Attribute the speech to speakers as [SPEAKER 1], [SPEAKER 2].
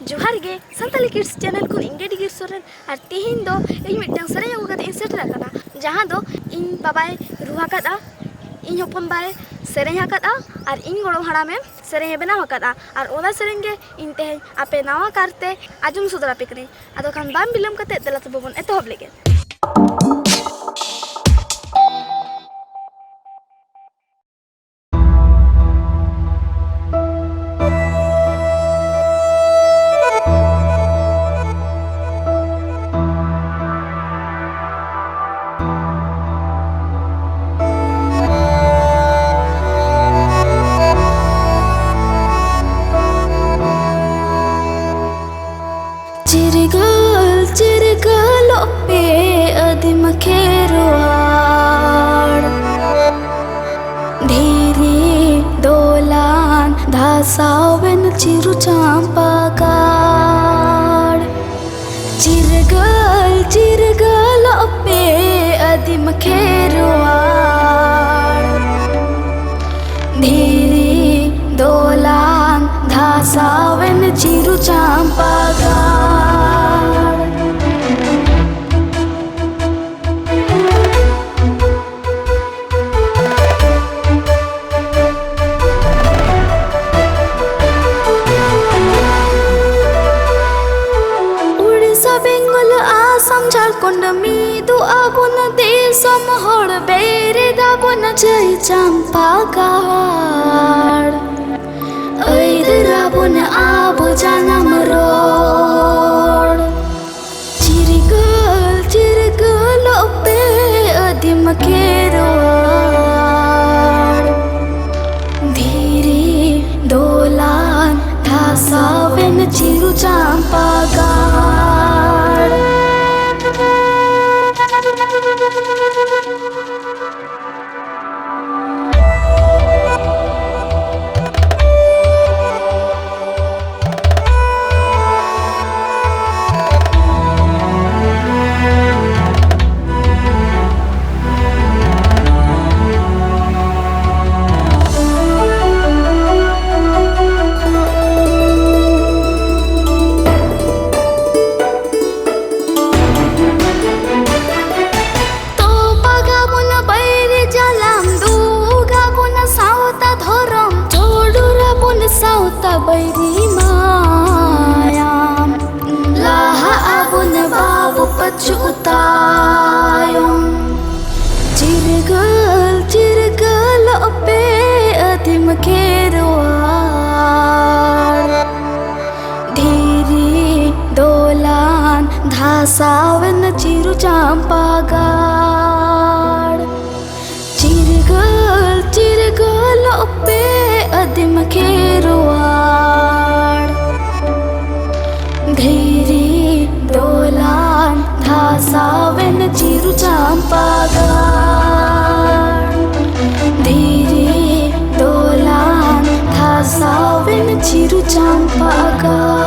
[SPEAKER 1] जोहार गे Santali kids channel को इंगे डिगिर सोरेन और तेहिन दो इन मिटन सरे अगु कते सेटर आकना जहां दो इन बाबाय रुहा कदा इन हपन बाय सेरें हकदा और इन गोड़ो हाड़ामे सेरें बनाव हकदा और ओदा सेरें गे इन तेहे आपे नावा कारते आजुम सुदरा पिकने आदो खान बाम बिलम कते देला तो बबन एतहब लेगे चिरगल पे अदिम खेरवाड़ धीरे दोलान धासावन चिरु चांपागाड़ चिरगल पे अदिम खेरवाड़ धीरे दोलान धासावन चिरु चांपागाड़ झारखंड मीदु आबुन देशम हर बेरे दाबुन जय चंपागाड़ ऐद राबुन आबु जानम रोड चिरगल पे अदिम खेरवाड़ धीरे दोलान धासावन चिरु चांपागाड़ बैरी मायाम लाहा आबुन बाबु पछुतायम चिरगल पे अदिम खेरवाड़ धीरे दोलान धासावन चिरु चांपागाड़ चिरगल पे अदिम खेरवाड़ धीरे दोलान धासावन चिरु चांपागाड़ धीरे दोलान धासावन चिरु चांपागाड़।